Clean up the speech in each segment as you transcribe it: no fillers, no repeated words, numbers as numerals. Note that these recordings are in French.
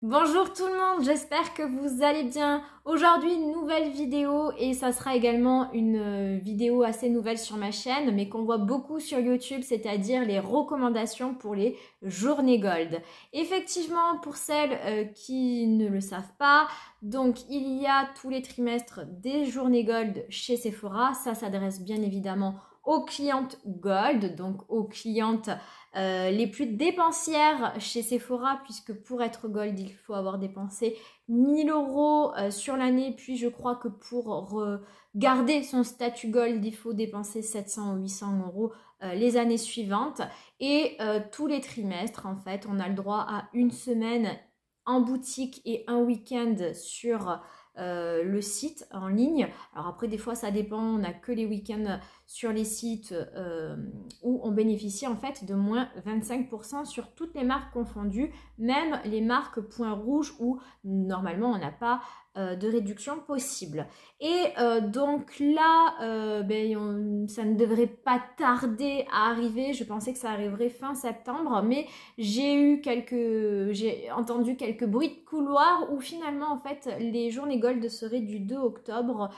Bonjour tout le monde, j'espère que vous allez bien. Aujourd'hui, une nouvelle vidéo et ça sera également une vidéo assez nouvelle sur ma chaîne mais qu'on voit beaucoup sur YouTube, c'est-à-dire les recommandations pour les journées Gold. Effectivement, pour celles qui ne le savent pas, donc il y a tous les trimestres des journées Gold chez Sephora. Ça s'adresse bien évidemment aux clientes Gold, donc aux clientes les plus dépensières chez Sephora, puisque pour être Gold, il faut avoir dépensé 1000 euros sur l'année, puis je crois que pour garder son statut Gold, il faut dépenser 700 ou 800 euros les années suivantes. Et tous les trimestres, en fait, on a le droit à une semaine en boutique et un week-end sur le site en ligne. Alors après, des fois, ça dépend, on n'a que les week-ends sur les sites où on bénéficie en fait de moins 25% sur toutes les marques confondues, même les marques point rouge où normalement on n'a pas de réduction possible. Et donc là, ça ne devrait pas tarder à arriver. Je pensais que ça arriverait fin septembre, mais j'ai entendu quelques bruits de couloir où finalement en fait les journées Gold seraient du 2 octobre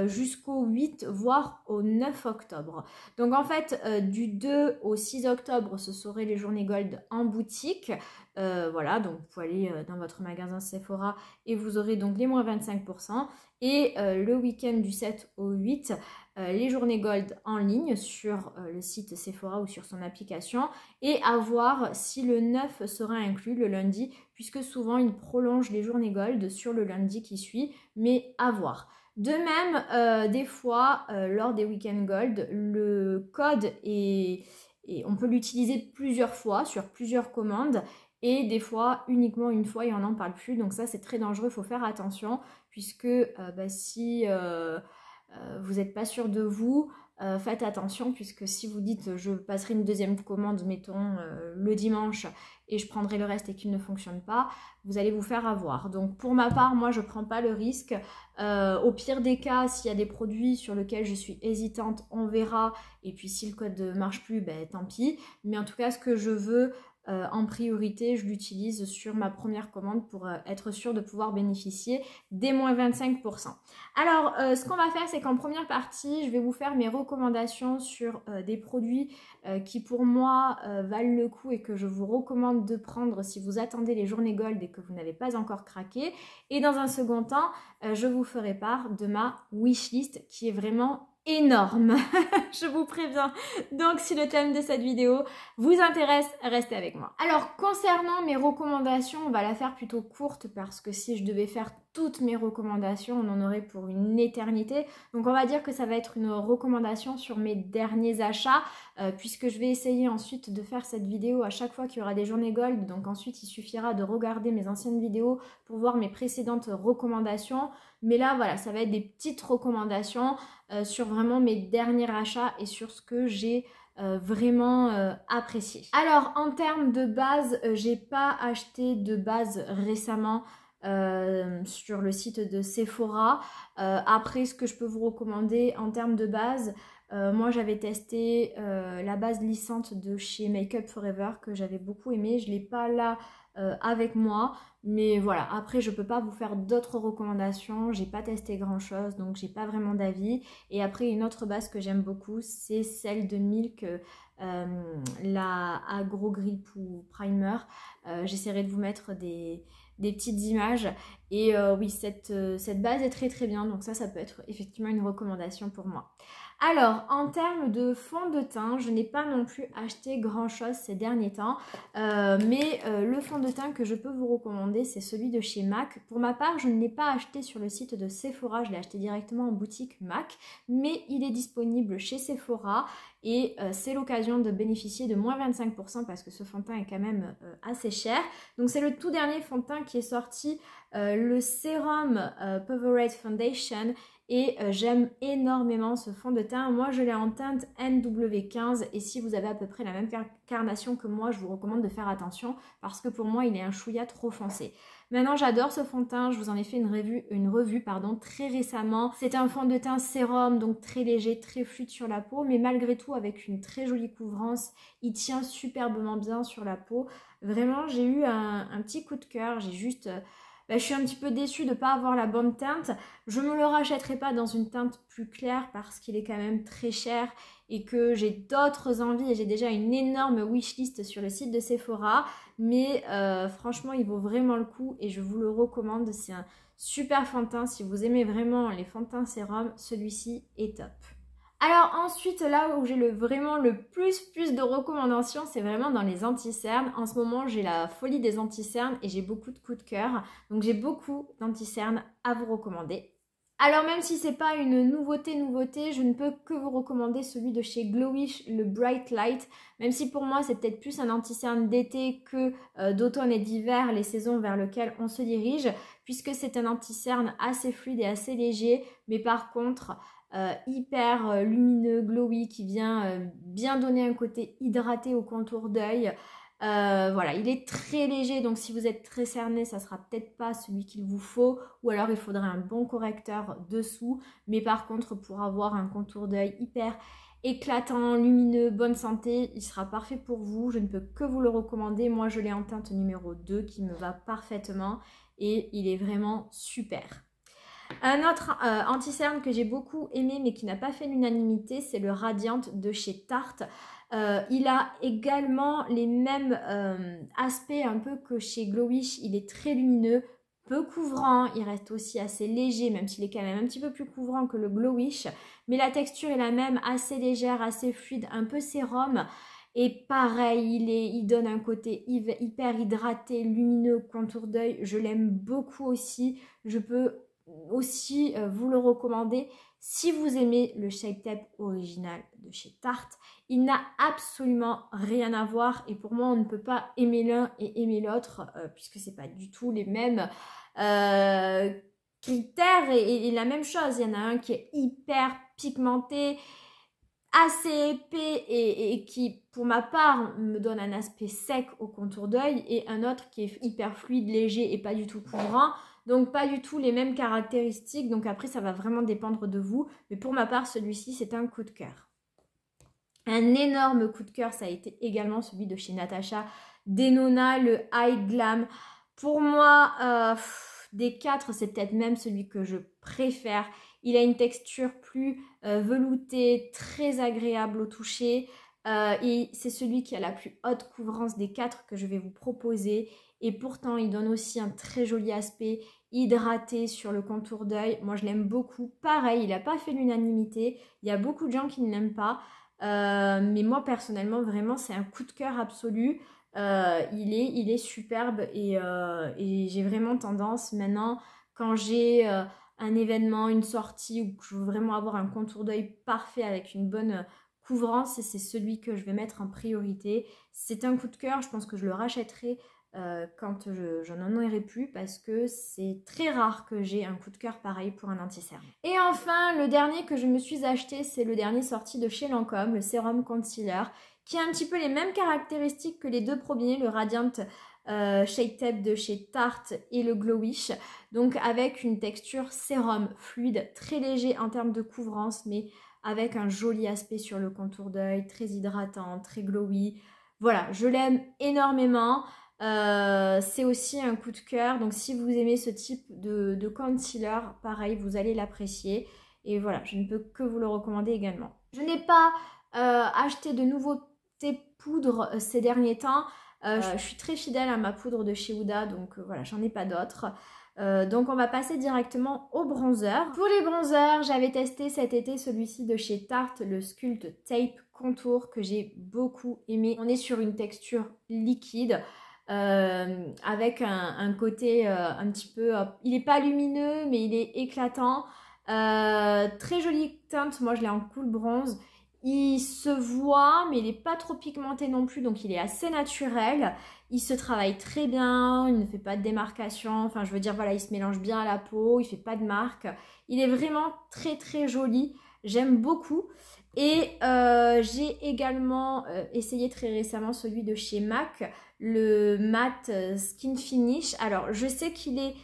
jusqu'au 8 voire au 9 octobre. Donc en fait du 2 au 6 octobre ce seraient les journées Gold en boutique. Voilà, donc vous pouvez aller dans votre magasin Sephora et vous aurez donc les moins 25%. Et le week-end du 7 au 8, les journées Gold en ligne sur le site Sephora ou sur son application, et à voir si le 9 sera inclus le lundi, puisque souvent ils prolongent les journées Gold sur le lundi qui suit, mais à voir. De même, des fois, lors des week-ends Gold, le code et on peut l'utiliser plusieurs fois sur plusieurs commandes, et des fois uniquement une fois et on n'en parle plus. Donc ça c'est très dangereux, il faut faire attention, puisque si vous n'êtes pas sûr de vous, faites attention, puisque si vous dites je passerai une deuxième commande, mettons le dimanche, et je prendrai le reste et qu'il ne fonctionne pas, vous allez vous faire avoir. Donc pour ma part, moi je ne prends pas le risque. Au pire des cas, s'il y a des produits sur lesquels je suis hésitante, on verra, et puis si le code ne marche plus, ben, tant pis. Mais en tout cas, ce que je veux en priorité, je l'utilise sur ma première commande pour être sûre de pouvoir bénéficier des moins 25%. Alors, ce qu'on va faire, c'est qu'en première partie, je vais vous faire mes recommandations sur des produits qui pour moi valent le coup et que je vous recommande de prendre si vous attendez les journées Gold et que vous n'avez pas encore craqué. Et dans un second temps, je vous ferai part de ma wishlist qui est vraiment énorme, je vous préviens. Donc si le thème de cette vidéo vous intéresse, restez avec moi. Alors concernant mes recommandations, on va la faire plutôt courte parce que si je devais faire toutes mes recommandations, on en aurait pour une éternité. Donc on va dire que ça va être une recommandation sur mes derniers achats, puisque je vais essayer ensuite de faire cette vidéo à chaque fois qu'il y aura des journées Gold. Donc ensuite il suffira de regarder mes anciennes vidéos pour voir mes précédentes recommandations. Mais là voilà, ça va être des petites recommandations sur vraiment mes derniers achats et sur ce que j'ai vraiment apprécié. Alors en termes de base, j'ai pas acheté de base récemment sur le site de Sephora. Après, ce que je peux vous recommander en termes de base, moi j'avais testé la base lissante de chez Make Up Forever que j'avais beaucoup aimé. Je l'ai pas là avec moi, mais voilà, après je peux pas vous faire d'autres recommandations, j'ai pas testé grand chose donc j'ai pas vraiment d'avis. Et après une autre base que j'aime beaucoup, c'est celle de Milk, la Agro Grip ou Primer. J'essaierai de vous mettre des petites images, et oui, cette base est très très bien, donc ça peut être effectivement une recommandation pour moi. Alors en termes de fond de teint, je n'ai pas non plus acheté grand chose ces derniers temps, mais le fond de teint que je peux vous recommander, c'est celui de chez MAC. Pour ma part, je ne l'ai pas acheté sur le site de Sephora, je l'ai acheté directement en boutique MAC, mais il est disponible chez Sephora et c'est l'occasion de bénéficier de moins 25% parce que ce fond de teint est quand même assez cher. Donc c'est le tout dernier fond de teint qui est sorti, le Sérum Powerade Foundation, et j'aime énormément ce fond de teint. Moi je l'ai en teinte NW15, et si vous avez à peu près la même carnation que moi, je vous recommande de faire attention parce que pour moi il est un chouïa trop foncé. Maintenant j'adore ce fond de teint, je vous en ai fait une revue très récemment. C'est un fond de teint sérum, donc très léger, très fluide sur la peau, mais malgré tout avec une très jolie couvrance. Il tient superbement bien sur la peau. Vraiment, j'ai eu un petit coup de cœur. J'ai juste... je suis un petit peu déçue de ne pas avoir la bonne teinte. Je ne me le rachèterai pas dans une teinte plus claire parce qu'il est quand même très cher et que j'ai d'autres envies et j'ai déjà une énorme wishlist sur le site de Sephora. Mais franchement, il vaut vraiment le coup et je vous le recommande. C'est un super fond de teint. Si vous aimez vraiment les fonds de teint sérum, celui-ci est top. Alors ensuite, là où j'ai vraiment le plus de recommandations, c'est vraiment dans les anti-cernes. En ce moment, j'ai la folie des anti-cernes et j'ai beaucoup de coups de cœur. Donc j'ai beaucoup d'anti-cernes à vous recommander. Alors même si c'est pas une nouveauté, je ne peux que vous recommander celui de chez Glowish, le Bright Light. Même si pour moi, c'est peut-être plus un anti-cerne d'été que d'automne et d'hiver, les saisons vers lesquelles on se dirige. Puisque c'est un anti-cerne assez fluide et assez léger. Mais par contre... hyper lumineux, glowy, qui vient bien donner un côté hydraté au contour d'œil. Voilà, il est très léger, donc si vous êtes très cerné, ça sera peut-être pas celui qu'il vous faut, ou alors il faudrait un bon correcteur dessous. Mais par contre, pour avoir un contour d'œil hyper éclatant, lumineux, bonne santé, il sera parfait pour vous. Je ne peux que vous le recommander. Moi, je l'ai en teinte numéro 2 qui me va parfaitement et il est vraiment super. Un autre anti-cerne que j'ai beaucoup aimé mais qui n'a pas fait l'unanimité, c'est le Radiant de chez Tarte. Il a également les mêmes aspects un peu que chez Glowish. Il est très lumineux, peu couvrant, il reste aussi assez léger, même s'il est quand même un petit peu plus couvrant que le Glowish. Mais la texture est la même, assez légère, assez fluide, un peu sérum. Et pareil, il donne un côté hyper hydraté, lumineux, contour d'œil. Je l'aime beaucoup aussi. Je peux aussi vous le recommander si vous aimez le Shape Tape original de chez Tarte. Il n'a absolument rien à voir et pour moi on ne peut pas aimer l'un et aimer l'autre puisque c'est pas du tout les mêmes critères et la même chose. Il y en a un qui est hyper pigmenté, assez épais et qui pour ma part me donne un aspect sec au contour d'œil, et un autre qui est hyper fluide, léger et pas du tout couvrant. Donc pas du tout les mêmes caractéristiques, donc après ça va vraiment dépendre de vous. Mais pour ma part, celui-ci c'est un coup de cœur. Un énorme coup de cœur, ça a été également celui de chez Natasha Denona, le High Glam. Pour moi, des 4, c'est peut-être même celui que je préfère. Il a une texture plus veloutée, très agréable au toucher. Et c'est celui qui a la plus haute couvrance des 4 que je vais vous proposer. Et pourtant, il donne aussi un très joli aspect hydraté sur le contour d'œil. Moi, je l'aime beaucoup. Pareil, il n'a pas fait l'unanimité. Il y a beaucoup de gens qui ne l'aiment pas. Mais moi, personnellement, vraiment, c'est un coup de cœur absolu. Il est superbe et j'ai vraiment tendance maintenant, quand j'ai un événement, une sortie, ou que je veux vraiment avoir un contour d'œil parfait avec une bonne couvrance, c'est celui que je vais mettre en priorité. C'est un coup de cœur, je pense que je le rachèterai quand je n'en aurai plus, parce que c'est très rare que j'ai un coup de cœur pareil pour un anti-cerne. Et enfin, le dernier que je me suis acheté, c'est le dernier sorti de chez Lancôme, le Sérum Concealer, qui a un petit peu les mêmes caractéristiques que les deux premiers, le Radiant Shape Tape de chez Tarte et le Glowish. Donc avec une texture sérum fluide, très léger en termes de couvrance, mais avec un joli aspect sur le contour d'œil, très hydratant, très glowy. Voilà, je l'aime énormément. C'est aussi un coup de cœur, donc si vous aimez ce type de concealer, pareil, vous allez l'apprécier. Et voilà, je ne peux que vous le recommander également. Je n'ai pas acheté de nouveautés poudre ces derniers temps. Je suis très fidèle à ma poudre de chez Huda, donc voilà, j'en ai pas d'autres. Donc on va passer directement au bronzer. Pour les bronzers, j'avais testé cet été celui-ci de chez Tarte, le Sculpt Tape Contour, que j'ai beaucoup aimé. On est sur une texture liquide. Avec un côté un petit peu... il n'est pas lumineux, mais il est éclatant. Très jolie teinte, moi je l'ai en cool bronze. Il se voit, mais il n'est pas trop pigmenté non plus, donc il est assez naturel. Il se travaille très bien, il ne fait pas de démarcation. Enfin, je veux dire, voilà, il se mélange bien à la peau, il ne fait pas de marque. Il est vraiment très joli. J'aime beaucoup. Et j'ai également essayé très récemment celui de chez MAC, le Matte Skin Finish. Alors, je sais qu'il est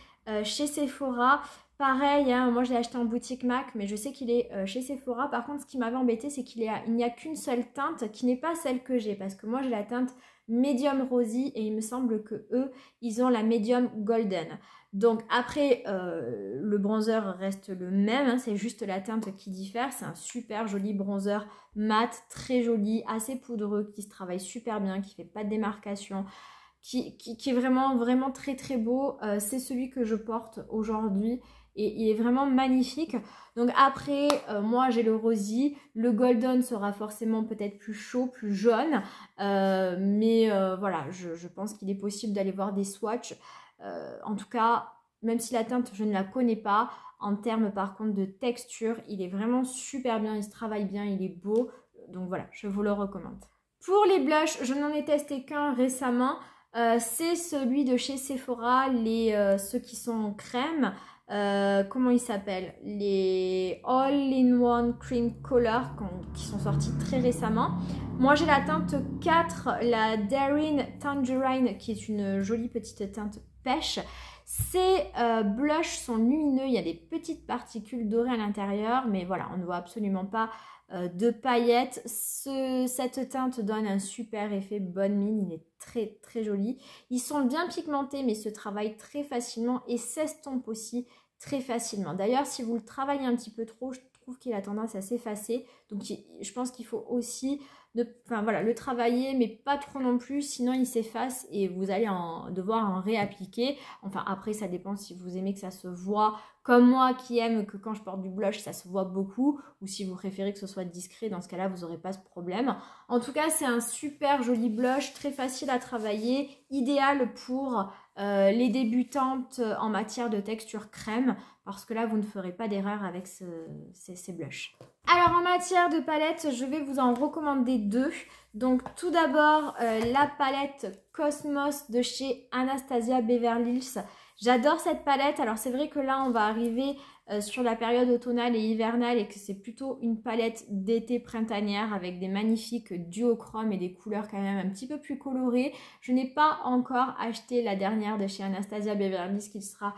chez Sephora. Pareil, hein, moi je l'ai acheté en boutique MAC, mais je sais qu'il est chez Sephora. Par contre, ce qui m'avait embêté, c'est qu'il n'y a qu'une seule teinte qui n'est pas celle que j'ai, parce que moi j'ai la teinte Medium Rosy et il me semble que eux, ils ont la Medium Golden. Donc après, le bronzer reste le même, hein, c'est juste la teinte qui diffère. C'est un super joli bronzer mat, très joli, assez poudreux, qui se travaille super bien, qui fait pas de démarcation, qui est vraiment très très beau. C'est celui que je porte aujourd'hui et il est vraiment magnifique. Donc après, moi j'ai le rosy, le golden sera forcément peut-être plus chaud, plus jaune, mais voilà, je pense qu'il est possible d'aller voir des swatchs. En tout cas, même si la teinte je ne la connais pas, en termes par contre de texture, il est vraiment super bien, il se travaille bien, il est beau. Donc voilà, je vous le recommande. Pour les blushs, je n'en ai testé qu'un récemment. C'est celui de chez Sephora, ceux qui sont en crème. Comment ils s'appellent? Les All-in-One Cream Color qui sont sortis très récemment. Moi j'ai la teinte 4, la Daring Tangerine, qui est une jolie petite teinte pêche. Ces blushs sont lumineux, il y a des petites particules dorées à l'intérieur, mais voilà, on ne voit absolument pas de paillettes. Cette teinte donne un super effet bonne mine, il est très très joli. Ils sont bien pigmentés mais se travaillent très facilement et s'estompent aussi très facilement. D'ailleurs, si vous le travaillez un petit peu trop, je trouve qu'il a tendance à s'effacer. Donc je pense qu'il faut aussi le travailler, mais pas trop non plus, sinon il s'efface et vous allez devoir en réappliquer. Enfin après, ça dépend si vous aimez que ça se voit, comme moi qui aime que quand je porte du blush, ça se voit beaucoup, ou si vous préférez que ce soit discret, dans ce cas-là, vous n'aurez pas ce problème. En tout cas, c'est un super joli blush, très facile à travailler, idéal pour les débutantes en matière de texture crème, parce que là, vous ne ferez pas d'erreur avec ces blushs. Alors, en matière de palette, je vais vous en recommander deux. Donc, tout d'abord, la palette Cosmos de chez Anastasia Beverly Hills. J'adore cette palette. Alors, c'est vrai que là, on va arriver sur la période automnale et hivernale et que c'est plutôt une palette d'été printanière avec des magnifiques duochromes et des couleurs quand même un petit peu plus colorées. Je n'ai pas encore acheté la dernière de chez Anastasia Beverly Hills qui sera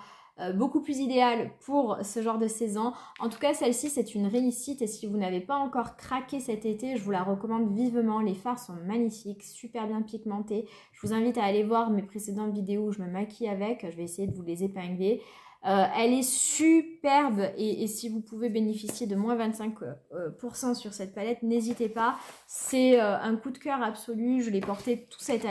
beaucoup plus idéale pour ce genre de saison. En tout cas, celle-ci, c'est une réussite et si vous n'avez pas encore craqué cet été, je vous la recommande vivement. Les fards sont magnifiques, super bien pigmentés. Je vous invite à aller voir mes précédentes vidéos où je me maquille avec. Je vais essayer de vous les épingler. Elle est superbe et si vous pouvez bénéficier de moins 25% sur cette palette, n'hésitez pas. C'est un coup de cœur absolu. Je l'ai porté tout cet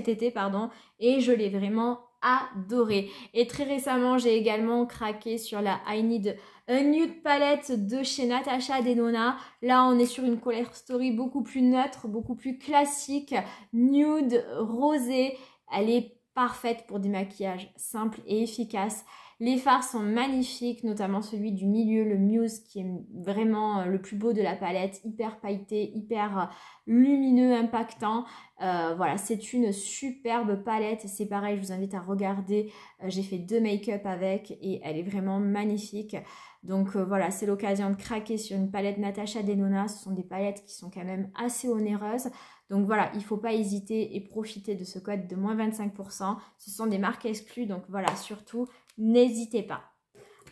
été, pardon, et je l'ai vraiment adoré. Et très récemment, j'ai également craqué sur la I Need a Nude palette de chez Natasha Denona. Là, on est sur une color story beaucoup plus neutre, beaucoup plus classique, nude, rosé. Elle est parfaite pour des maquillages simples et efficaces. Les fards sont magnifiques, notamment celui du milieu, le Muse, qui est vraiment le plus beau de la palette, hyper pailleté, hyper lumineux, impactant. Voilà, c'est une superbe palette. C'est pareil, je vous invite à regarder. J'ai fait 2 make-up avec et elle est vraiment magnifique. Donc voilà, c'est l'occasion de craquer sur une palette Natasha Denona. Ce sont des palettes qui sont quand même assez onéreuses. Donc voilà, il ne faut pas hésiter et profiter de ce code de moins 25%. Ce sont des marques exclues, donc voilà, surtout, n'hésitez pas.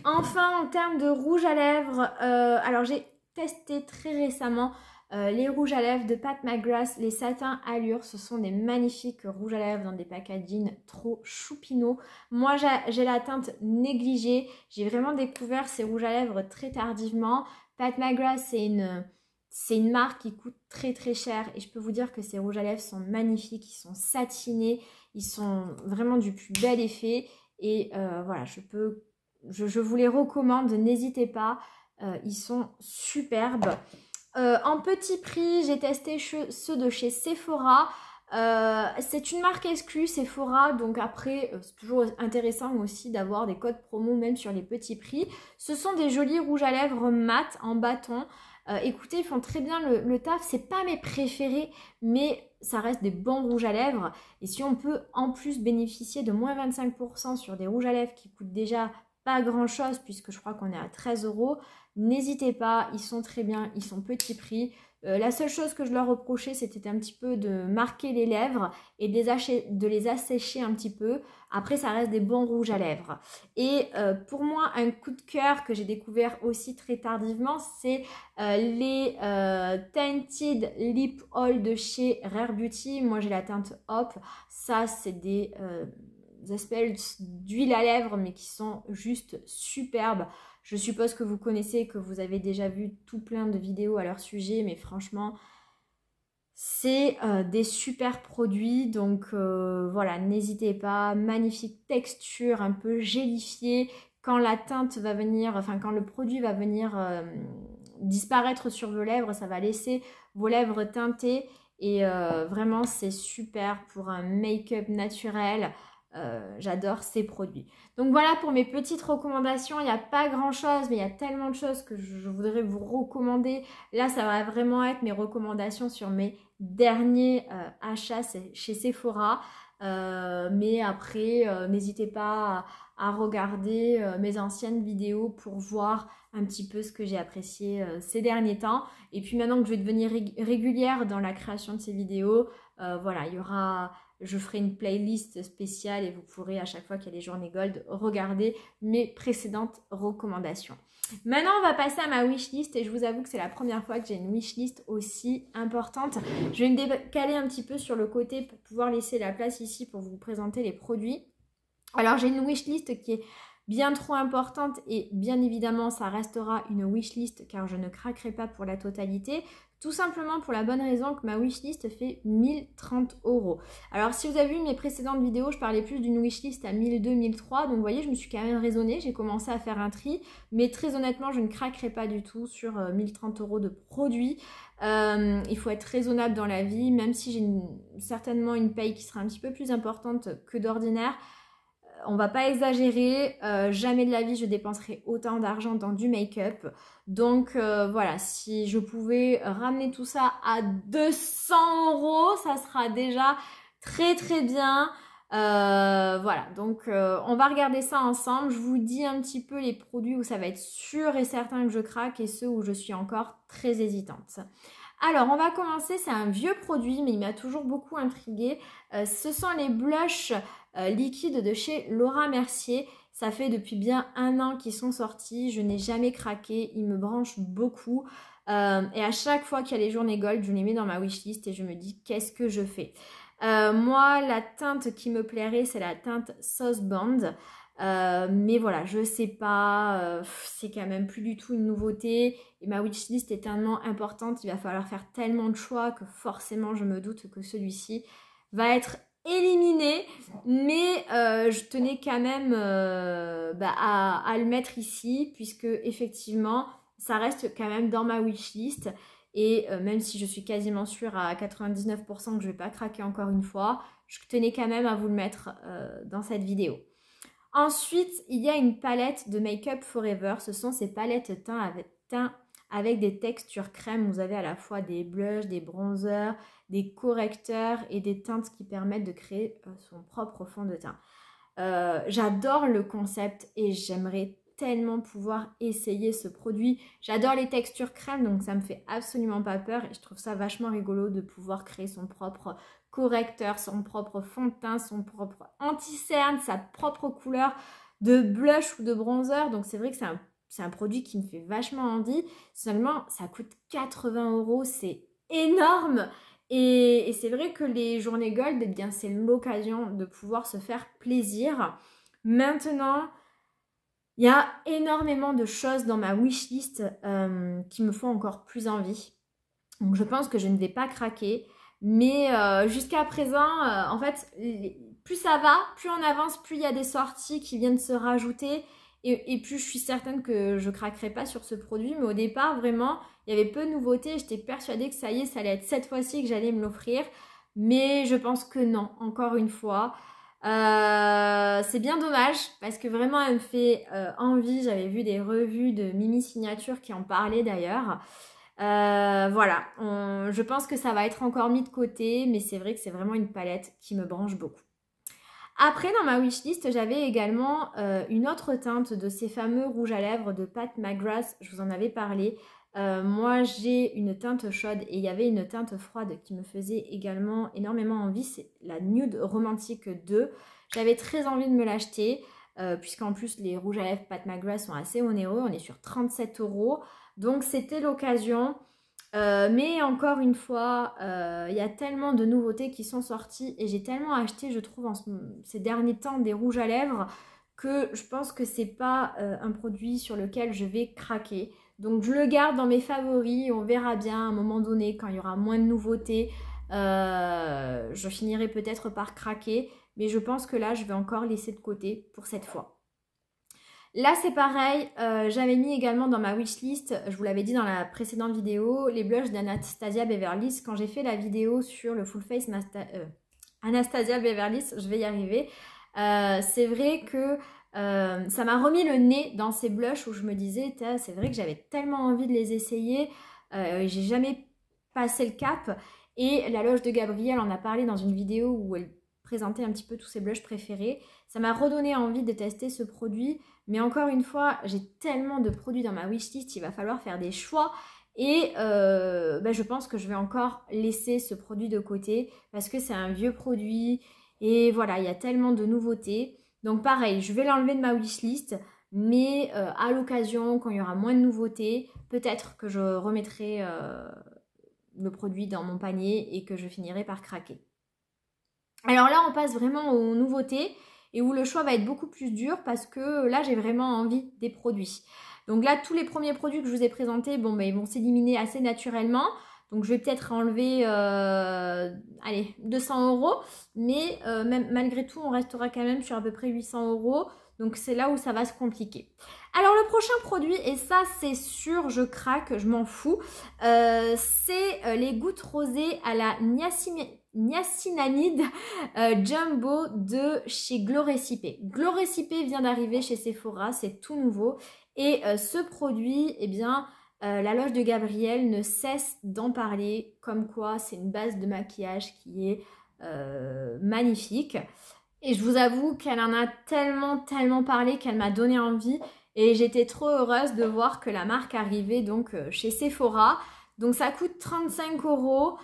Enfin, en termes de rouge à lèvres, alors j'ai testé très récemment les rouges à lèvres de Pat McGrath, les Satin Allure. Ce sont des magnifiques rouges à lèvres dans des packaging trop choupinaux. Moi, j'ai la teinte négligée. J'ai vraiment découvert ces rouges à lèvres très tardivement. Pat McGrath, c'est une marque qui coûte très très cher et je peux vous dire que ces rouges à lèvres sont magnifiques, ils sont satinés, ils sont vraiment du plus bel effet et voilà, je vous les recommande, n'hésitez pas, ils sont superbes. En petit prix, j'ai testé ceux de chez Sephora. C'est une marque exclue Sephora, donc après c'est toujours intéressant aussi d'avoir des codes promo même sur les petits prix. Ce sont des jolis rouges à lèvres mat en bâton. Écoutez, ils font très bien le taf. C'est pas mes préférés, mais ça reste des bons rouges à lèvres. Et si on peut en plus bénéficier de moins 25% sur des rouges à lèvres qui coûtent déjà pas grand chose, puisque je crois qu'on est à 13 €, n'hésitez pas, ils sont très bien, ils sont petit prix. La seule chose que je leur reprochais, c'était un petit peu de marquer les lèvres et de les assécher un petit peu. Après, ça reste des bons rouges à lèvres. Et pour moi, un coup de cœur que j'ai découvert aussi très tardivement, c'est les Tinted Lip Oil de chez Rare Beauty. Moi, j'ai la teinte Hop. Ça, c'est des espèces d'huile à lèvres, mais qui sont juste superbes. Je suppose que vous connaissez, que vous avez déjà vu tout plein de vidéos à leur sujet, mais franchement, c'est des super produits. Donc voilà, n'hésitez pas. Magnifique texture, un peu gélifiée. Quand la teinte va venir, enfin quand le produit va venir disparaître sur vos lèvres, ça va laisser vos lèvres teintées. Et vraiment, c'est super pour un make-up naturel. J'adore ces produits. Donc voilà pour mes petites recommandations. Il n'y a pas grand chose, mais il y a tellement de choses que je voudrais vous recommander. Là, ça va vraiment être mes recommandations sur mes derniers achats chez Sephora. Mais après, n'hésitez pas à regarder mes anciennes vidéos pour voir un petit peu ce que j'ai apprécié ces derniers temps. Et puis maintenant que je vais devenir régulière dans la création de ces vidéos, voilà, je ferai une playlist spéciale et vous pourrez à chaque fois qu'il y a les journées gold regarder mes précédentes recommandations. Maintenant, on va passer à ma wishlist et je vous avoue que c'est la première fois que j'ai une wishlist aussi importante. Je vais me décaler un petit peu sur le côté pour pouvoir laisser la place ici pour vous présenter les produits. Alors, j'ai une wishlist qui est bien trop importante et bien évidemment, ça restera une wishlist car je ne craquerai pas pour la totalité. Tout simplement pour la bonne raison que ma wishlist fait 1030 €. Alors si vous avez vu mes précédentes vidéos, je parlais plus d'une wishlist à 1200, 1003. Donc vous voyez, je me suis quand même raisonnée, j'ai commencé à faire un tri. Mais très honnêtement, je ne craquerai pas du tout sur 1030 € de produits. Il faut être raisonnable dans la vie, même si j'ai certainement une paye qui sera un petit peu plus importante que d'ordinaire. On va pas exagérer, jamais de la vie je dépenserai autant d'argent dans du make-up. Donc voilà, si je pouvais ramener tout ça à 200 €, ça sera déjà très très bien. Voilà, donc on va regarder ça ensemble. Je vous dis un petit peu les produits où ça va être sûr et certain que je craque et ceux où je suis encore très hésitante. Alors, on va commencer, c'est un vieux produit, mais il m'a toujours beaucoup intriguée. Ce sont les blushs liquides de chez Laura Mercier. Ça fait depuis bien 1 an qu'ils sont sortis. Je n'ai jamais craqué, ils me branchent beaucoup. Et à chaque fois qu'il y a les journées gold, je les mets dans ma wishlist et je me dis qu'est-ce que je fais. Moi, la teinte qui me plairait, c'est la teinte Sauce Band. Mais voilà, je sais pas, c'est quand même plus du tout une nouveauté et ma wishlist est tellement importante, il va falloir faire tellement de choix que forcément je me doute que celui-ci va être éliminé, mais je tenais quand même à le mettre ici puisque effectivement ça reste quand même dans ma wishlist et même si je suis quasiment sûre à 99% que je vais pas craquer encore une fois, je tenais quand même à vous le mettre dans cette vidéo. Ensuite, il y a une palette de Make-up Forever. Ce sont ces palettes teint avec des textures crème. Vous avez à la fois des blushs, des bronzers, des correcteurs et des teintes qui permettent de créer son propre fond de teint. J'adore le concept et j'aimerais tellement pouvoir essayer ce produit. J'adore les textures crème, donc ça me fait absolument pas peur et je trouve ça vachement rigolo de pouvoir créer son propre correcteur, son propre fond de teint, son propre anti-cerne, sa propre couleur de blush ou de bronzer. Donc c'est vrai que c'est un produit qui me fait vachement envie. Seulement, ça coûte 80 €, c'est énorme. Et c'est vrai que les journées gold, eh bien, c'est l'occasion de pouvoir se faire plaisir. Maintenant, il y a énormément de choses dans ma wishlist qui me font encore plus envie. Donc je pense que je ne vais pas craquer. Mais jusqu'à présent, en fait, plus ça va, plus on avance, plus il y a des sorties qui viennent se rajouter. Et plus je suis certaine que je ne craquerai pas sur ce produit. Mais au départ, vraiment, il y avait peu de nouveautés. J'étais persuadée que ça y est, ça allait être cette fois-ci que j'allais me l'offrir. Mais je pense que non, encore une fois. C'est bien dommage parce que vraiment elle me fait envie. J'avais vu des revues de Mimi Signature qui en parlaient d'ailleurs. Voilà, je pense que ça va être encore mis de côté, mais c'est vrai que c'est vraiment une palette qui me branche beaucoup. Après, dans ma wishlist, j'avais également une autre teinte de ces fameux rouges à lèvres de Pat McGrath. Je vous en avais parlé. Moi j'ai une teinte chaude et il y avait une teinte froide qui me faisait également énormément envie, c'est la Nude Romantique 2. J'avais très envie de me l'acheter puisqu'en plus les rouges à lèvres Pat McGrath sont assez onéreux, on est sur 37 €. Donc c'était l'occasion. Mais encore une fois, il y a tellement de nouveautés qui sont sorties et j'ai tellement acheté, je trouve, ces derniers temps des rouges à lèvres que je pense que c'est pas un produit sur lequel je vais craquer. Donc je le garde dans mes favoris, on verra bien à un moment donné quand il y aura moins de nouveautés. Je finirai peut-être par craquer, mais je pense que là je vais encore laisser de côté pour cette fois. Là c'est pareil, j'avais mis également dans ma wishlist, je vous l'avais dit dans la précédente vidéo, les blushs d'Anastasia Beverly Hills. Quand j'ai fait la vidéo sur le full face Anastasia Beverly Hills, je vais y arriver. C'est vrai que ça m'a remis le nez dans ces blushs où je me disais, c'est vrai que j'avais tellement envie de les essayer, j'ai jamais passé le cap. Et la loge de Gabrielle en a parlé dans une vidéo où elle présentait un petit peu tous ses blushs préférés. Ça m'a redonné envie de tester ce produit. Mais encore une fois, j'ai tellement de produits dans ma wishlist, il va falloir faire des choix. Et je pense que je vais encore laisser ce produit de côté parce que c'est un vieux produit. Et voilà, il y a tellement de nouveautés. Donc pareil, je vais l'enlever de ma wishlist. Mais à l'occasion, quand il y aura moins de nouveautés, peut-être que je remettrai le produit dans mon panier et que je finirai par craquer. Alors là, on passe vraiment aux nouveautés et où le choix va être beaucoup plus dur parce que là, j'ai vraiment envie des produits. Donc là, tous les premiers produits que je vous ai présentés, bon, ils vont s'éliminer assez naturellement. Donc je vais peut-être enlever, allez, 200 €. Mais même, malgré tout, on restera quand même sur à peu près 800 €. Donc c'est là où ça va se compliquer. Alors le prochain produit, et ça c'est sûr, je craque, je m'en fous, c'est les gouttes rosées à la niacinamide Jumbo de chez Glorecipe. Glorecipe vient d'arriver chez Sephora, c'est tout nouveau. Et ce produit, eh bien, la loge de Gabrielle ne cesse d'en parler, comme quoi c'est une base de maquillage qui est magnifique. Et je vous avoue qu'elle en a tellement parlé qu'elle m'a donné envie. Et j'étais trop heureuse de voir que la marque arrivait donc chez Sephora. Donc ça coûte 35 €.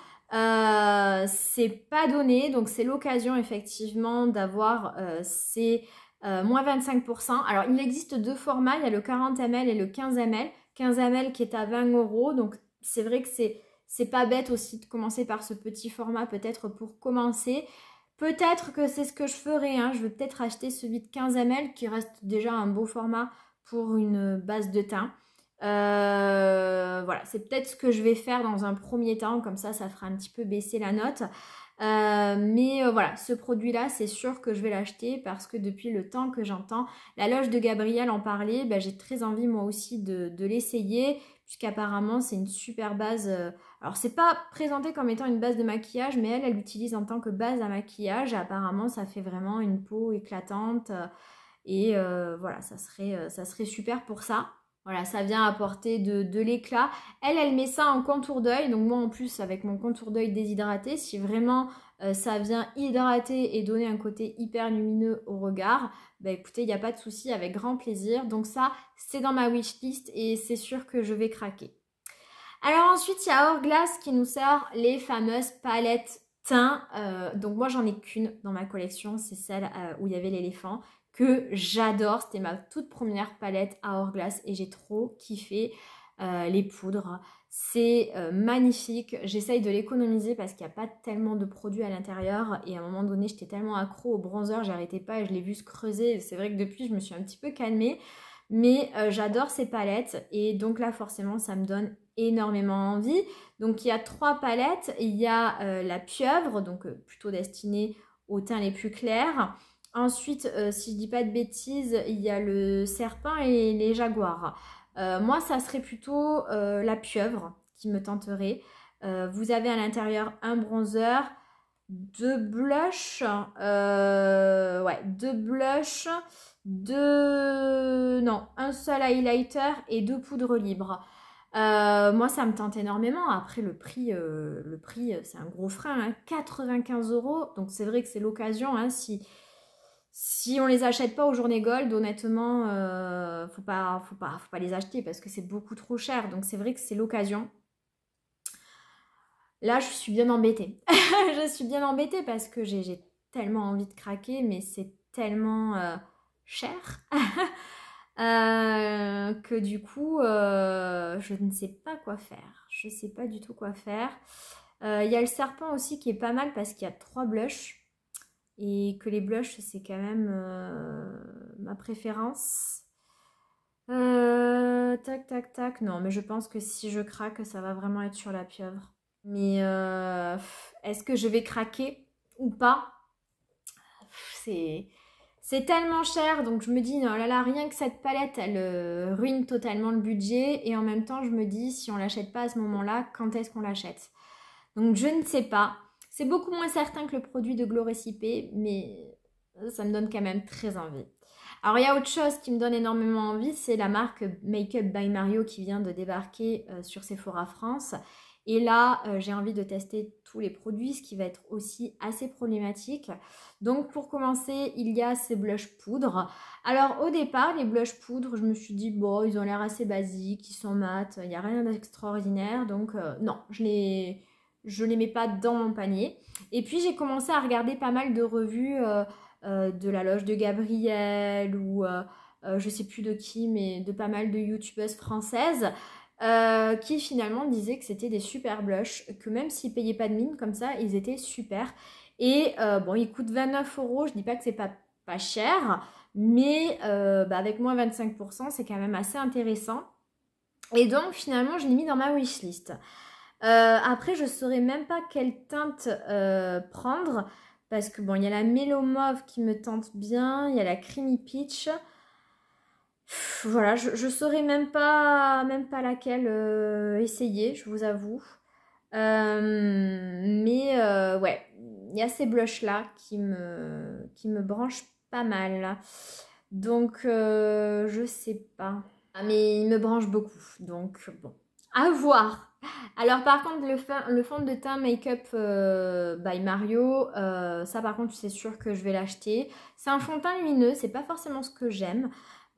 C'est pas donné. Donc c'est l'occasion effectivement d'avoir ces moins 25%. Alors il existe deux formats. Il y a le 40 ml et le 15 ml. 15 ml qui est à 20 €. Donc c'est vrai que c'est pas bête aussi de commencer par ce petit format peut-être pour commencer. Peut-être que c'est ce que je ferai, hein. Je vais peut-être acheter celui de 15 ml qui reste déjà un beau format pour une base de teint. Voilà, c'est peut-être ce que je vais faire dans un premier temps, comme ça fera un petit peu baisser la note. Voilà, ce produit-là, c'est sûr que je vais l'acheter parce que depuis le temps que j'entends la loge de Gabrielle en parler, j'ai très envie moi aussi de l'essayer, puisqu'apparemment c'est une super base. Alors c'est pas présenté comme étant une base de maquillage, mais elle l'utilise en tant que base à maquillage. Et apparemment ça fait vraiment une peau éclatante et voilà, ça serait super pour ça. Voilà, ça vient apporter de l'éclat. Elle met ça en contour d'œil. Donc moi en plus avec mon contour d'œil déshydraté, si vraiment ça vient hydrater et donner un côté hyper lumineux au regard, écoutez, il n'y a pas de souci, avec grand plaisir. Donc ça, c'est dans ma wishlist et c'est sûr que je vais craquer. Alors ensuite, il y a Hourglass qui nous sort les fameuses palettes teint. Donc moi, j'en ai qu'une dans ma collection, c'est celle où il y avait l'éléphant, que j'adore. C'était ma toute première palette à Hourglass et j'ai trop kiffé les poudres. C'est magnifique. J'essaye de l'économiser parce qu'il n'y a pas tellement de produits à l'intérieur et à un moment donné, j'étais tellement accro au bronzer, j'arrêtais pas et je l'ai vu se creuser. C'est vrai que depuis, je me suis un petit peu calmée. Mais j'adore ces palettes et donc là forcément ça me donne énormément envie. Donc il y a 3 palettes, il y a la pieuvre, donc plutôt destinée aux teints les plus clairs. Ensuite, si je dis pas de bêtises, il y a le serpent et les jaguars. Moi ça serait plutôt la pieuvre qui me tenterait. Vous avez à l'intérieur un bronzer, 2 blushs, ouais, 2 blushs, un seul highlighter et 2 poudres libres. Moi ça me tente énormément. Après le prix c'est un gros frein, hein, 95 €. Donc c'est vrai que c'est l'occasion, hein, si Si on les achète pas aux journées gold, honnêtement, faut pas les acheter parce que c'est beaucoup trop cher. Donc c'est vrai que c'est l'occasion. Là, je suis bien embêtée. Je suis bien embêtée parce que j'ai tellement envie de craquer, mais c'est tellement cher que du coup, je ne sais pas quoi faire. Je ne sais pas du tout quoi faire. Il y a le serpent aussi qui est pas mal parce qu'il y a 3 blushs. Et que les blushs, c'est quand même ma préférence. Tac, tac, tac. Non, mais je pense que si je craque, ça va vraiment être sur la pieuvre. Mais est-ce que je vais craquer ou pas? C'est tellement cher, donc je me dis, non là là, rien que cette palette, elle ruine totalement le budget. Et en même temps, je me dis, si on l'achète pas à ce moment-là, quand est-ce qu'on l'achète? Donc je ne sais pas. C'est beaucoup moins certain que le produit de Glow Recipe, mais ça me donne quand même très envie. Alors il y a autre chose qui me donne énormément envie, c'est la marque Makeup by Mario qui vient de débarquer sur Sephora France. Et là, j'ai envie de tester tous les produits, ce qui va être aussi assez problématique. Donc pour commencer, il y a ces blush poudres. Alors au départ, les blush poudres, je me suis dit, bon, ils ont l'air assez basiques, ils sont mat, il n'y a rien d'extraordinaire. Donc non, je les mets pas dans mon panier. Et puis j'ai commencé à regarder pas mal de revues de la loge de Gabrielle ou je sais plus de qui, mais de pas mal de youtubeuses françaises qui finalement disaient que c'était des super blushs, que même s'ils payaient pas de mine comme ça, ils étaient super. Et bon, ils coûtent 29 €, je dis pas que c'est pas cher, mais avec moins 25%, c'est quand même assez intéressant. Et donc finalement, je l'ai mis dans ma wishlist. Après, je ne saurais même pas quelle teinte prendre parce que bon, il y a la Mélo Mauve qui me tente bien, il y a la Creamy Peach. Voilà, je saurais même pas laquelle essayer, je vous avoue. Mais ouais, il y a ces blushs là qui me branchent pas mal. Donc je sais pas. Ah, mais ils me branchent beaucoup. Donc bon, à voir. Alors par contre le fond de teint Make-up by Mario, ça par contre c'est sûr que je vais l'acheter. C'est un fond de teint lumineux, c'est pas forcément ce que j'aime.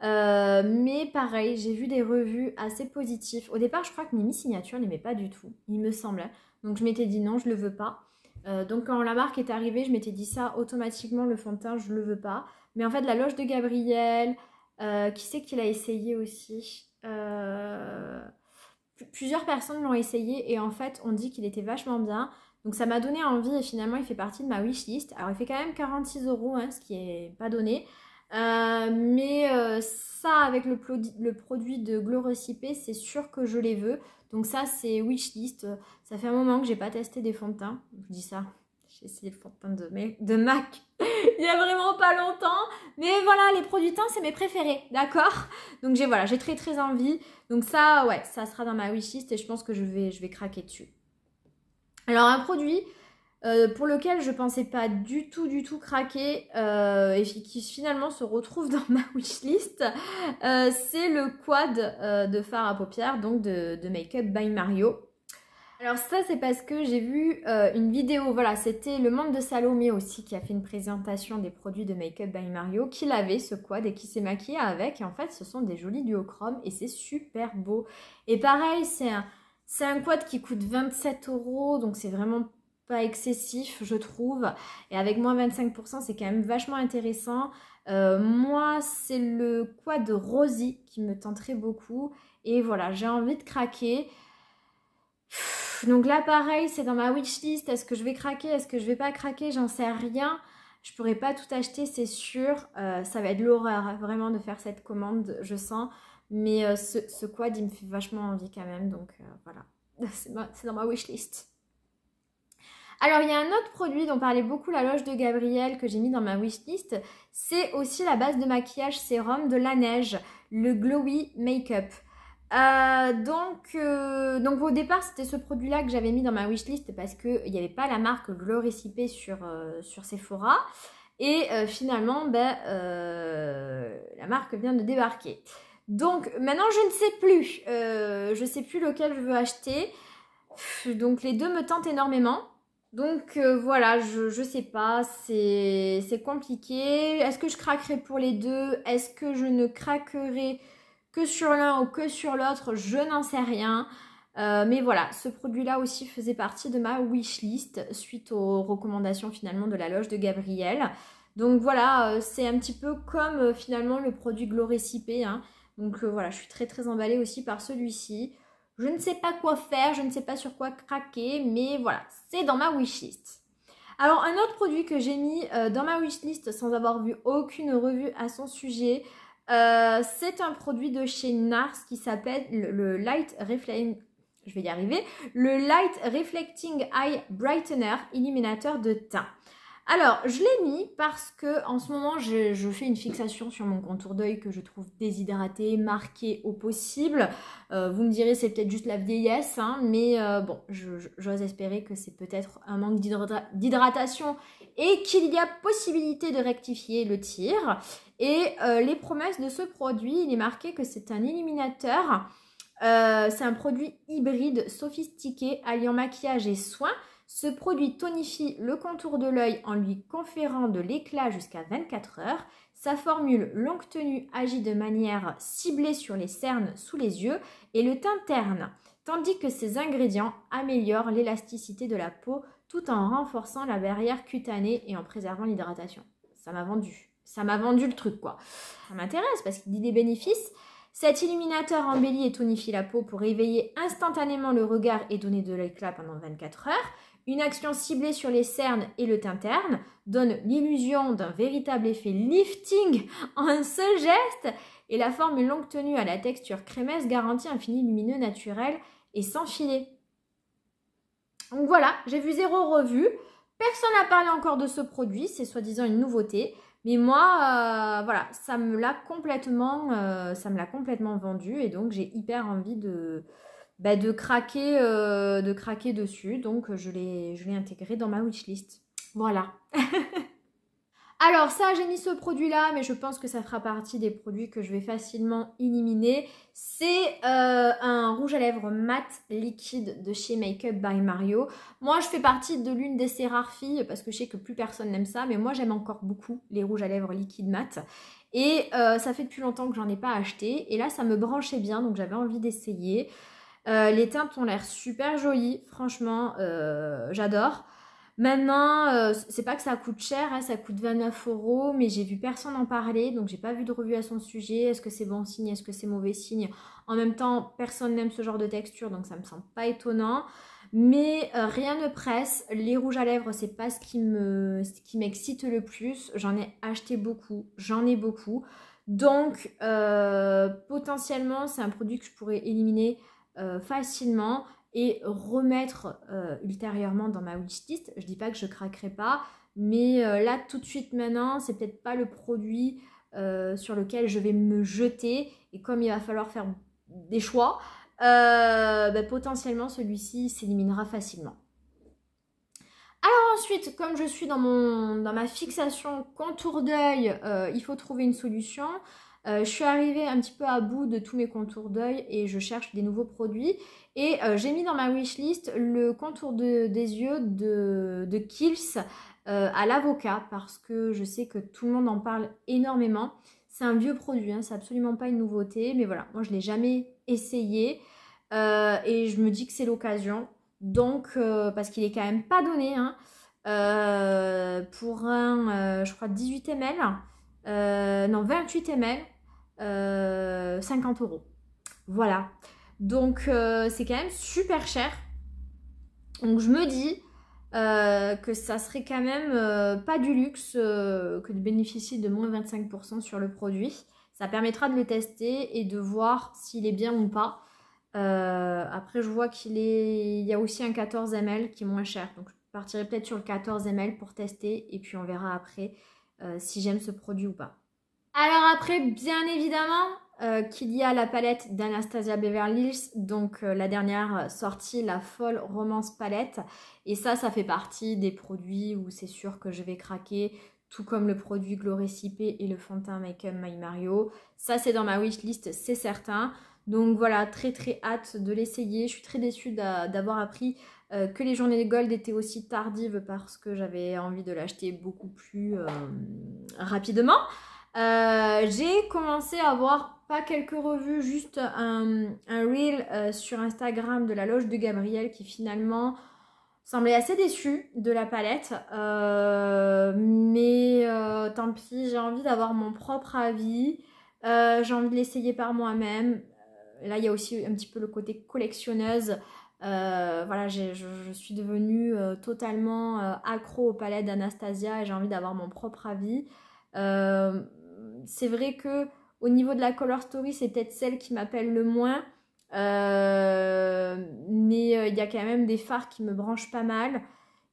Mais pareil, j'ai vu des revues assez positives. Au départ je crois que Mimi Signature n'aimait pas du tout, il me semblait. Donc je m'étais dit non, je le veux pas. Donc quand la marque est arrivée, je m'étais dit ça automatiquement, le fond de teint je le veux pas. Mais en fait la loge de Gabrielle, qui c'est qui l'a essayé aussi plusieurs personnes l'ont essayé et en fait on dit qu'il était vachement bien. Donc ça m'a donné envie et finalement il fait partie de ma wishlist. Alors il fait quand même 46 €, hein, ce qui est pas donné. Mais ça avec le produit de Glow Recipe, c'est sûr que je les veux. Donc ça c'est wishlist. Ça fait un moment que j'ai pas testé des fonds de teint. Je dis ça. J'ai essayé le fond de teint de MAC il y a vraiment pas longtemps. Mais voilà, les produits de teint, c'est mes préférés, d'accord? Donc j'ai très très envie. Donc ça, ouais, ça sera dans ma wishlist et je pense que je vais craquer dessus. Alors un produit pour lequel je pensais pas du tout craquer et qui finalement se retrouve dans ma wishlist, c'est le quad de fard à paupières, donc de Makeup by Mario. Alors ça c'est parce que j'ai vu une vidéo, voilà, c'était le monde de Salomé aussi qui a fait une présentation des produits de Makeup by Mario, qui l'avait ce quad et qui s'est maquillé avec, et en fait ce sont des jolis duochromes et c'est super beau. Et pareil, c'est un quad qui coûte 27 €, donc c'est vraiment pas excessif je trouve, et avec moins 25% c'est quand même vachement intéressant. Moi c'est le quad Rosy qui me tenterait beaucoup, et voilà, j'ai envie de craquer. Donc là pareil, c'est dans ma wishlist. Est-ce que je vais craquer? Est-ce que je vais pas craquer? J'en sais rien. Je pourrais pas tout acheter, c'est sûr. Ça va être l'horreur hein, vraiment de faire cette commande, je sens. Mais ce quad, il me fait vachement envie quand même. Donc voilà, c'est dans ma wishlist. Alors il y a un autre produit dont parlait beaucoup la loge de Gabrielle que j'ai mis dans ma wishlist. C'est aussi la base de maquillage sérum de La Neige, le Glowy Makeup. Donc au départ c'était ce produit là que j'avais mis dans ma wishlist parce qu'il n'y avait pas la marque Glow Recipe sur Sephora et finalement la marque vient de débarquer. Donc maintenant je ne sais plus, je sais plus lequel je veux acheter, donc les deux me tentent énormément. Donc voilà, je sais pas, c'est compliqué. Est-ce que je craquerai pour les deux? Est-ce que je ne craquerai que sur l'un ou que sur l'autre? Je n'en sais rien. Mais voilà, ce produit-là aussi faisait partie de ma wishlist suite aux recommandations finalement de la loge de Gabriel. Donc voilà, c'est un petit peu comme finalement le produit Glow Recipe, hein. Donc voilà, je suis très très emballée aussi par celui-ci. Je ne sais pas quoi faire, je ne sais pas sur quoi craquer, mais voilà, c'est dans ma wishlist. Alors, un autre produit que j'ai mis dans ma wishlist sans avoir vu aucune revue à son sujet, c'est un produit de chez NARS qui s'appelle le Light Reflecting, je vais y arriver, le Light Reflecting Eye Brightener Illuminateur de teint. Alors, je l'ai mis parce que en ce moment, je fais une fixation sur mon contour d'œil que je trouve déshydraté, marqué au possible. Vous me direz, c'est peut-être juste la vieillesse, hein, mais bon, j'ose espérer que c'est peut-être un manque d'hydratation et qu'il y a possibilité de rectifier le tir. Et les promesses de ce produit, il est marqué que c'est un illuminateur. C'est un produit hybride sophistiqué alliant maquillage et soins. Ce produit tonifie le contour de l'œil en lui conférant de l'éclat jusqu'à 24 heures. Sa formule longue tenue agit de manière ciblée sur les cernes sous les yeux et le teint terne, tandis que ces ingrédients améliorent l'élasticité de la peau tout en renforçant la barrière cutanée et en préservant l'hydratation. Ça m'a vendu. Ça m'a vendu le truc, quoi. Ça m'intéresse parce qu'il dit des bénéfices. Cet illuminateur embellit et tonifie la peau pour éveiller instantanément le regard et donner de l'éclat pendant 24 heures. Une action ciblée sur les cernes et le teint terne donne l'illusion d'un véritable effet lifting en un seul geste. Et la formule longue tenue à la texture crémeuse garantit un fini lumineux naturel et sans filet. Donc voilà, j'ai vu 0 revue. Personne n'a parlé encore de ce produit, c'est soi-disant une nouveauté. Mais moi, voilà, ça me l'a complètement vendu et donc j'ai hyper envie de craquer dessus. Donc je l'ai intégré dans ma wishlist. Voilà. Alors ça, j'ai mis ce produit-là, mais je pense que ça fera partie des produits que je vais facilement éliminer. C'est un rouge à lèvres mat liquide de chez Makeup by Mario. Moi, je fais partie de l'une de ces rares filles, parce que je sais que plus personne n'aime ça, mais moi, j'aime encore beaucoup les rouges à lèvres liquides mat. Et ça fait depuis longtemps que j'en ai pas acheté. Et là, ça me branchait bien, donc j'avais envie d'essayer. Les teintes ont l'air super jolies, franchement, j'adore. Maintenant, c'est pas que ça coûte cher, hein, ça coûte 29 €, mais j'ai vu personne en parler, donc j'ai pas vu de revue à son sujet. Est-ce que c'est bon signe, est-ce que c'est mauvais signe? En même temps, personne n'aime ce genre de texture, donc ça me semble pas étonnant. Mais rien ne presse, les rouges à lèvres, c'est pas ce qui m'excite le plus. J'en ai acheté beaucoup, j'en ai beaucoup. Donc, potentiellement, c'est un produit que je pourrais éliminer facilement et remettre ultérieurement dans ma wishlist. Je dis pas que je craquerai pas, mais là tout de suite maintenant, c'est peut-être pas le produit sur lequel je vais me jeter. Et comme il va falloir faire des choix, potentiellement celui-ci s'éliminera facilement. Alors ensuite, comme je suis dans ma fixation contour d'œil, il faut trouver une solution. Je suis arrivée un petit peu à bout de tous mes contours d'œil et je cherche des nouveaux produits. Et j'ai mis dans ma wishlist le contour des yeux de Kiehl's à l'avocat parce que je sais que tout le monde en parle énormément. C'est un vieux produit, hein, c'est absolument pas une nouveauté. Mais voilà, moi je ne l'ai jamais essayé et je me dis que c'est l'occasion. Donc, parce qu'il est quand même pas donné, hein, pour un, je crois, 18 ml, non, 28 ml, 50 €. Voilà. Donc, c'est quand même super cher. Donc, je me dis que ça serait quand même pas du luxe que de bénéficier de moins 25% sur le produit. Ça permettra de le tester et de voir s'il est bien ou pas. Après, je vois qu'il y a aussi un 14 ml qui est moins cher. Donc, je partirai peut-être sur le 14 ml pour tester et puis on verra après si j'aime ce produit ou pas. Alors après, bien évidemment, qu'il y a la palette d'Anastasia Beverly Hills, donc la dernière sortie, la Fall Romance Palette. Et ça fait partie des produits où c'est sûr que je vais craquer, tout comme le produit Glow Recipe et le fond de teint Makeup by Mario. Ça, c'est dans ma wishlist, c'est certain. Donc voilà, très très hâte de l'essayer. Je suis très déçue d'avoir appris que les journées de Gold étaient aussi tardives parce que j'avais envie de l'acheter beaucoup plus rapidement. J'ai commencé à voir pas quelques revues, juste un reel sur Instagram de la Loge de Gabriel qui finalement semblait assez déçu de la palette. Mais tant pis, j'ai envie d'avoir mon propre avis. J'ai envie de l'essayer par moi-même. Là, il y a aussi un petit peu le côté collectionneuse. Voilà, je suis devenue totalement accro aux palettes d'Anastasia et j'ai envie d'avoir mon propre avis. C'est vrai que au niveau de la Color Story, c'est peut-être celle qui m'appelle le moins. Mais il y a quand même des fards qui me branchent pas mal.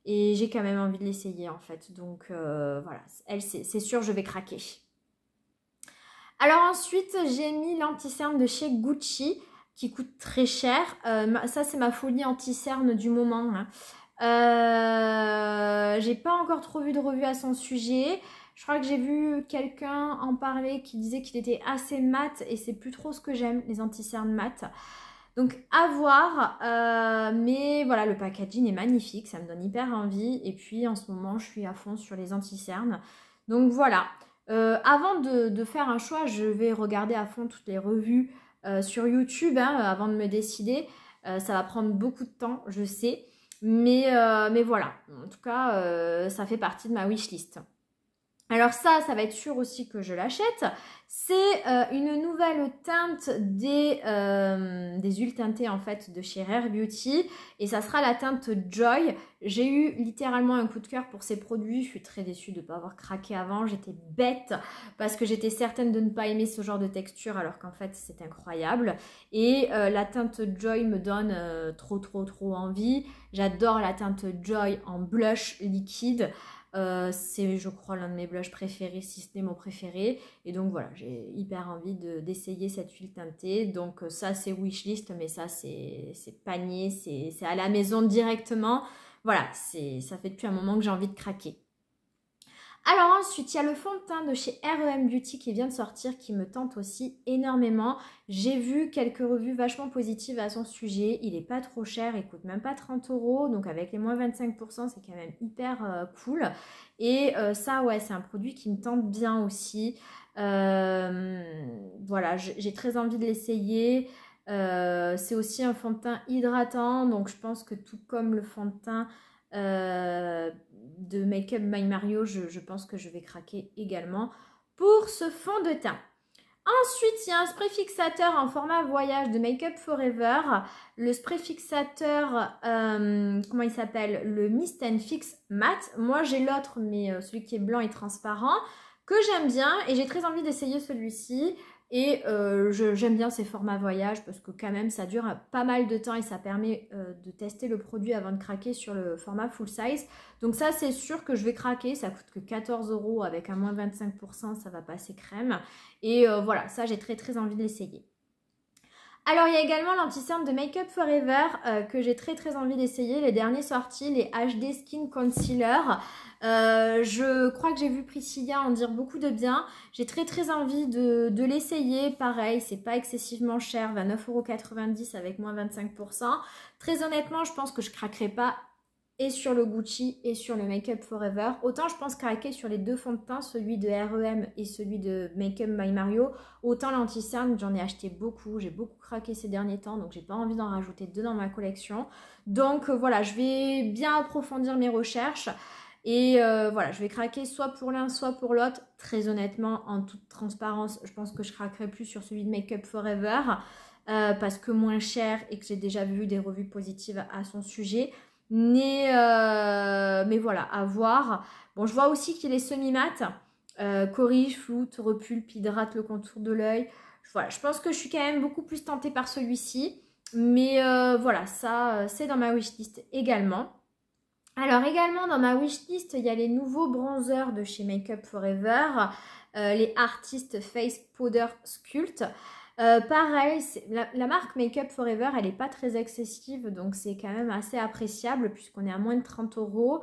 Et j'ai quand même envie de l'essayer en fait. Donc voilà, elle, c'est sûr, je vais craquer. Alors ensuite, j'ai mis l'anti-cerne de chez Gucci qui coûte très cher. Ça, c'est ma folie anti-cerne du moment. Hein. J'ai pas encore trop vu de revue à son sujet. Je crois que j'ai vu quelqu'un en parler qui disait qu'il était assez mat et c'est plus trop ce que j'aime, les anti-cernes mat. Donc à voir, mais voilà, le packaging est magnifique, ça me donne hyper envie. Et puis en ce moment, je suis à fond sur les anti-cernes. Donc voilà, avant de faire un choix, je vais regarder à fond toutes les revues sur YouTube hein, avant de me décider. Ça va prendre beaucoup de temps, je sais. Mais voilà, en tout cas, ça fait partie de ma wishlist. Alors ça va être sûr aussi que je l'achète. C'est une nouvelle teinte des huiles teintées en fait de chez Rare Beauty. Et ça sera la teinte Joy. J'ai eu littéralement un coup de cœur pour ces produits. Je suis très déçue de ne pas avoir craqué avant. J'étais bête parce que j'étais certaine de ne pas aimer ce genre de texture alors qu'en fait c'est incroyable. Et la teinte Joy me donne trop envie. J'adore la teinte Joy en blush liquide. C'est je crois l'un de mes blushs préférés, si ce n'est mon préféré. Et donc voilà, j'ai hyper envie d'essayer cette huile teintée. Donc ça c'est wishlist, mais ça c'est panier, c'est à la maison directement. Voilà, ça fait depuis un moment que j'ai envie de craquer. Alors ensuite, il y a le fond de teint de chez R.E.M. Beauty qui vient de sortir, qui me tente aussi énormément. J'ai vu quelques revues vachement positives à son sujet. Il n'est pas trop cher, il coûte même pas 30 €. Donc avec les moins 25%, c'est quand même hyper cool. Et ça, ouais, c'est un produit qui me tente bien aussi. Voilà, j'ai très envie de l'essayer. C'est aussi un fond de teint hydratant. Donc je pense que tout comme le fond de teint de Make Up by Mario, je pense que je vais craquer également pour ce fond de teint. Ensuite, il y a un spray fixateur en format voyage de Make Up Forever. Le spray fixateur, comment il s'appelle? Le Mist and Fix Matte. Moi, j'ai l'autre, mais celui qui est blanc et transparent, que j'aime bien. Et j'ai très envie d'essayer celui-ci. Et j'aime bien ces formats voyage parce que quand même ça dure pas mal de temps et ça permet de tester le produit avant de craquer sur le format full size. Donc ça c'est sûr que je vais craquer, ça coûte que 14 € avec un moins 25%, ça va passer crème. Et voilà, ça j'ai très envie de l'essayer. Alors il y a également l'anti-cerne de Make Up Forever que j'ai très envie d'essayer. Les derniers sortis, les HD Skin Concealer. Je crois que j'ai vu Priscilla en dire beaucoup de bien. J'ai très envie de l'essayer. Pareil, c'est pas excessivement cher, 29,90 € avec moins 25%. Très honnêtement, je pense que je craquerai pas et sur le Gucci et sur le Make Up Forever. Autant je pense craquer sur les deux fonds de teint, celui de R.E.M. et celui de Make Up by Mario. Autant l'anti-cerne, j'en ai acheté beaucoup. J'ai beaucoup craqué ces derniers temps, donc j'ai pas envie d'en rajouter deux dans ma collection. Donc voilà, je vais bien approfondir mes recherches. Et voilà, je vais craquer soit pour l'un, soit pour l'autre. Très honnêtement, en toute transparence, je pense que je craquerai plus sur celui de Make Up Forever. Parce que moins cher et que j'ai déjà vu des revues positives à son sujet. Mais voilà, à voir. Bon, je vois aussi qu'il est semi-mat. Corrige, floute, repulpe, hydrate le contour de l'œil. Voilà, je pense que je suis quand même beaucoup plus tentée par celui-ci. Mais voilà, ça, c'est dans ma wishlist également. Alors également dans ma wishlist, il y a les nouveaux bronzers de chez Make Up Forever. Les Artist Face Powder Sculpt. Pareil, la marque Make Up Forever, elle n'est pas très excessive, donc c'est quand même assez appréciable puisqu'on est à moins de 30 €.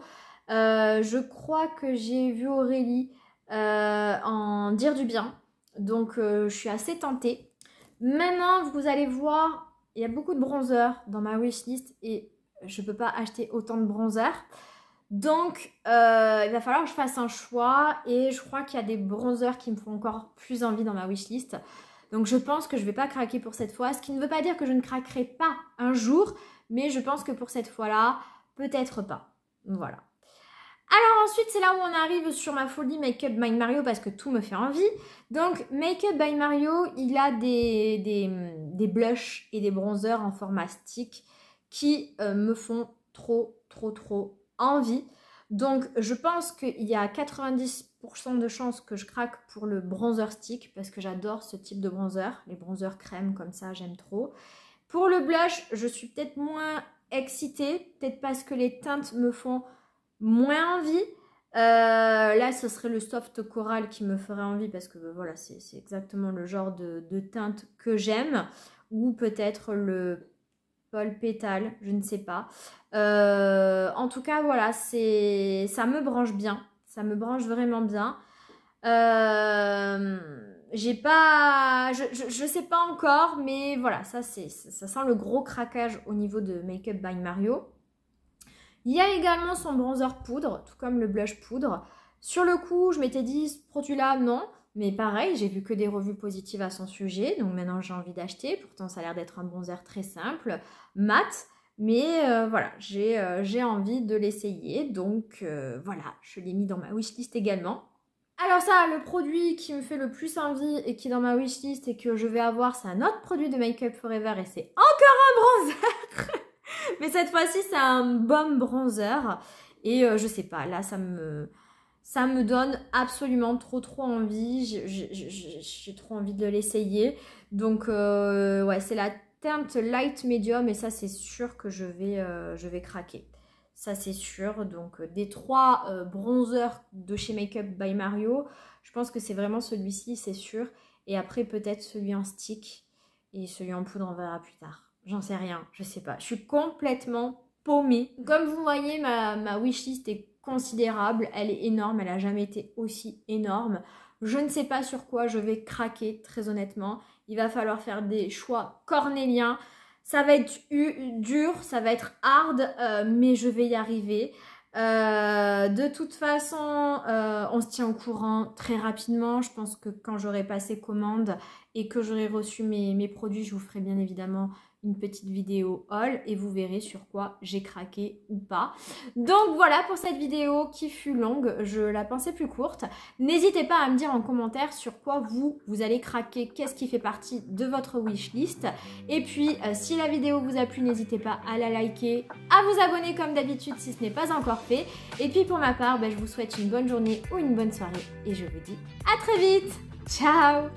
Je crois que j'ai vu Aurélie en dire du bien, donc je suis assez tentée. Maintenant, vous allez voir, il y a beaucoup de bronzers dans ma wishlist et je ne peux pas acheter autant de bronzers. Donc, il va falloir que je fasse un choix et je crois qu'il y a des bronzers qui me font encore plus envie dans ma wishlist. Donc, je pense que je ne vais pas craquer pour cette fois, ce qui ne veut pas dire que je ne craquerai pas un jour, mais je pense que pour cette fois-là, peut-être pas. Voilà. Alors ensuite, c'est là où on arrive sur ma folie Make Up by Mario parce que tout me fait envie. Donc, Make Up by Mario, il a des blushs et des bronzers en format stick qui me font trop envie. Donc, je pense qu'il y a 90% de chances que je craque pour le bronzer stick parce que j'adore ce type de bronzer. Les bronzers crème comme ça, j'aime trop. Pour le blush, je suis peut-être moins excitée, peut-être parce que les teintes me font moins envie. Là, ce serait le soft coral qui me ferait envie parce que voilà, c'est exactement le genre de teinte que j'aime. Ou peut-être le Paul Pétale, je ne sais pas. En tout cas, voilà, ça me branche bien. Ça me branche vraiment bien. J'ai pas... Je sais pas encore, mais voilà, ça sent le gros craquage au niveau de Make Up by Mario. Il y a également son bronzer poudre, tout comme le blush poudre. Sur le coup, je m'étais dit, ce produit-là, non. Mais pareil, j'ai vu que des revues positives à son sujet. Donc maintenant, j'ai envie d'acheter. Pourtant, ça a l'air d'être un bronzer très simple, mat. Mais voilà, j'ai envie de l'essayer. Donc voilà, je l'ai mis dans ma wishlist également. Alors ça, le produit qui me fait le plus envie et qui est dans ma wishlist et que je vais avoir, c'est un autre produit de Make Up For Ever et c'est encore un bronzer. Mais cette fois-ci, c'est un baume bronzer. Et je sais pas, là, ça me donne absolument trop envie. J'ai trop envie de l'essayer. Donc, ouais, c'est la teinte light medium. Et ça, c'est sûr que je vais craquer. Ça, c'est sûr. Donc, des 3 bronzers de chez Make Up by Mario, je pense que c'est vraiment celui-ci, c'est sûr. Et après, peut-être celui en stick. Et celui en poudre, on verra plus tard. J'en sais rien, je sais pas. Je suis complètement paumée. Comme vous voyez, ma wishlist est considérable. Elle est énorme, elle n'a jamais été aussi énorme. Je ne sais pas sur quoi je vais craquer, très honnêtement. Il va falloir faire des choix cornéliens. Ça va être dur, ça va être hard, mais je vais y arriver. De toute façon, on se tient au courant très rapidement. Je pense que quand j'aurai passé commande et que j'aurai reçu mes produits, je vous ferai bien évidemment une petite vidéo haul et vous verrez sur quoi j'ai craqué ou pas. Donc voilà pour cette vidéo qui fut longue, je la pensais plus courte. N'hésitez pas à me dire en commentaire sur quoi vous allez craquer, qu'est-ce qui fait partie de votre wishlist. Et puis si la vidéo vous a plu, n'hésitez pas à la liker, à vous abonner comme d'habitude si ce n'est pas encore fait. Et puis pour ma part, je vous souhaite une bonne journée ou une bonne soirée et je vous dis à très vite. Ciao!